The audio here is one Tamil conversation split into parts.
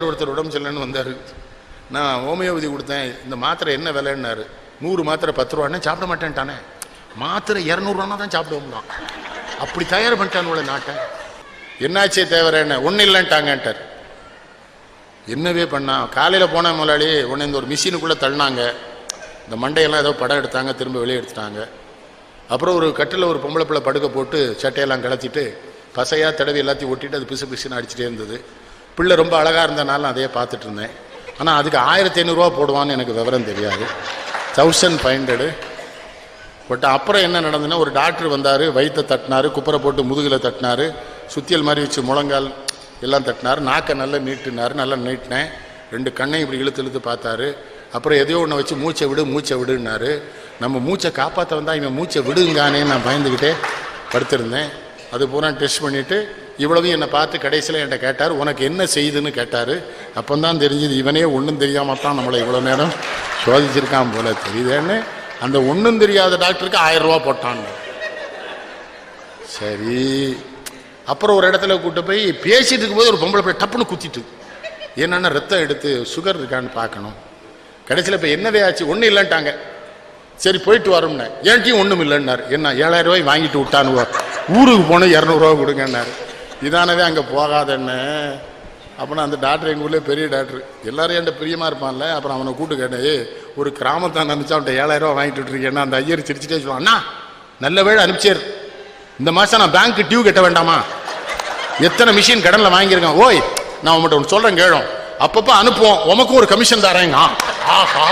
ஒருத்தர் உடம்பு சரியில்லைன்னு வந்தார். நான் ஹோமியோபதி கொடுத்தேன். இந்த மாத்திரை என்ன விலைன்னாரு. 100 மாத்திரை 10 ரூபான்னு சாப்பிட மாட்டேன்ட்டானே. மாத்திரை 200 ரூபானா தான் சாப்பிடுவோம்லாம். அப்படி தயார் பண்ணிட்டான் நாட்டை. என்னாச்சே தேவர என்ன ஒன்றும் இல்லைன்ட்டாங்கன்ட்டார். என்னவே பண்ணா காலையில் போன முதலாளி உடனே இந்த ஒரு மிஷினுக்குள்ளே தள்ளினாங்க. இந்த மண்டையெல்லாம் ஏதோ படம் எடுத்தாங்க, திரும்ப வெளியே எடுத்துட்டாங்க. அப்புறம் ஒரு கட்டில் ஒரு பொம்பளை பிள்ளை படுக்க போட்டு சட்டையெல்லாம் கலத்திட்டு பசையாக தடவி எல்லாத்தையும் ஒட்டிட்டு அது பிசு பிசுன்னு அடிச்சுட்டே இருந்தது. பிள்ளை ரொம்ப அழகாக இருந்தனாலும் அதையே பார்த்துட்டு இருந்தேன். ஆனால் அதுக்கு 1500 ரூபா போடுவான்னு எனக்கு விவரம் தெரியாது. 1500 பட் அப்புறம் என்ன நடந்ததுன்னா, ஒரு டாக்டர் வந்தார். வயிற்றை தட்டினார், குப்பரை போட்டு முதுகில் தட்டினார், சுத்தியல் மாதிரி வச்சு முழங்கால் எல்லாம் தட்டினார். நாக்கை நல்லா நீட்டினார். நல்லா நீட்டினேன். 2 கண்ணையும் இப்படி இழுத்து இழுத்து பார்த்தாரு. அப்புறம் எதையோ ஒன்று வச்சு மூச்சை விடுன்னாரு. நம்ம மூச்சை காப்பாற்ற வந்தால் இவன் மூச்சை விடுங்கானே நான் பயந்துக்கிட்டே படுத்திருந்தேன். அது பூரா டெஸ்ட் பண்ணிவிட்டு இவ்வளவையும் என்னை பார்த்து கடைசியில் என்கிட்ட கேட்டார், உனக்கு என்ன செய்யுதுன்னு கேட்டார். அப்போ தான் தெரிஞ்சுது இவனே ஒன்றும் தெரியாமல் தான் நம்மளை இவ்வளோ நேரம் சோதிச்சிருக்கான் போல தெரியுதேன்னு. அந்த ஒன்றும் தெரியாத டாக்டருக்கு 1000 ரூபா போட்டான். சரி, அப்புறம் ஒரு இடத்துல கூப்பிட்டு போய் பேசிட்டு இருக்கும்போது ஒரு பொம்பளை போய் டப்புன்னு குத்திட்டு, என்னன்னா ரத்தம் எடுத்து சுகர் இருக்கான்னு பார்க்கணும். கடைசியில் இப்போ என்னவே ஆச்சு, ஒன்றும் இல்லைன்ட்டாங்க. சரி போயிட்டு வரோம்னே. ஏன்ட்டையும் ஒன்றும் இல்லைன்னாரு. என்ன 7000 ரூபாய் வாங்கிட்டு விட்டானுவோ, ஊருக்கு போன 200 ரூபா கொடுங்கன்னாரு. இதானவே அங்கே போகாதன்னு. அப்புறம் அந்த டாக்டர் எங்கள் ஊர்லேயே பெரிய டாக்டர், எல்லாரும் என்கிட்ட பிரியமாக இருப்பான்ல. அப்புறம் அவனை கூப்பிட்டு கேட்டேன், ஒரு கிராமத்தான் நினச்சா அவன்கிட்ட 7000 ரூபா வாங்கிட்டு விட்டுருக்கேன்னா அந்த ஐயர் சிரிச்சுட்டே சொல்லுவான், அண்ணா நல்ல வேலை அனுப்பிச்சேர், இந்த மாதம் நான் பேங்க்கு டியூ கட்ட வேண்டாமா, எத்தனை மிஷின் கடனில் வாங்கியிருக்கேன், ஓய் நான் உங்கள்கிட்ட ஒன்று சொல்கிறேன் கேளும், அப்பப்போ அனுப்புவோம், உமக்கும் ஒரு கமிஷன் தரேங்க. ஆஹா,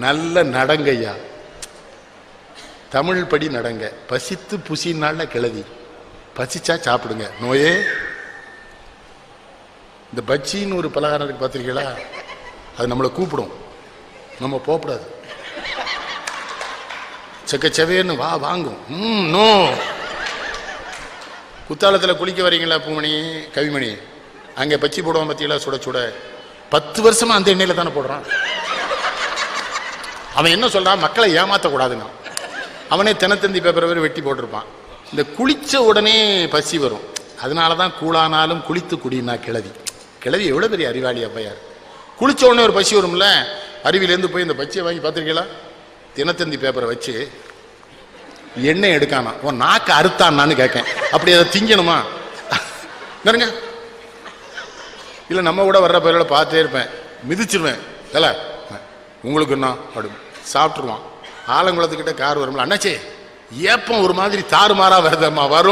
நல்ல நடங்கய்யா, தமிழ் படி நடங்க. பசித்து புசினால கிளவி, பசிச்சா சாப்பிடுங்க, நோயே. இந்த பஜ்ஜின்னு ஒரு பலகாரம் இருக்கு பார்த்திருக்கீங்களா, அது நம்மளை கூப்பிடும், நம்ம போகக்கூடாது. செக்கச்சவேன்னு வா வாங்கும். நோ. குத்தாலத்தில் குளிக்க வரீங்களா பூமணி கவிமணி, அங்கே பச்சி போடுவான் பத்தியெல்லாம் சுட சுட 10 வருஷமா அந்த எண்ணெயில் தானே போடுறான். அவன் என்ன சொல்றான், மக்களை ஏமாற்றக்கூடாதுங்க. அவனே தினத்தந்தி பேப்பரை வேறு வெட்டி போட்டிருப்பான். இந்த குளிச்ச உடனே பசி வரும், அதனால தான் கூழானாலும் குளித்து குடினா கிளவி. கிளவி எவ்வளோ பெரிய அறிவாளி அப்பையார். குளிச்ச உடனே ஒரு பசி வரும்ல, அருவிலேருந்து போய் இந்த பச்சியை வாங்கி பார்த்துருக்கீங்களா, தினத்தந்தி பேப்பரை வச்சு எண்ணெய் எடுக்கானா, உன் நாக்கு அறுத்தான்னு கேட்கேன். அப்படி அதை திங்கணுமா பாருங்க. இல்லை நம்ம கூட வர்ற பயிரோட பார்த்தே இருப்பேன், மிதிச்சிருவேன். இல்லை உங்களுக்கு என்ன அப்படி சாப்பிட்ருவான். ஆலங்குளத்துக்கிட்ட கார் வரும்ல, அண்ணாச்சே ஏப்பம் ஒரு மாதிரி தாறுமாறா வருதம்மா வரும்.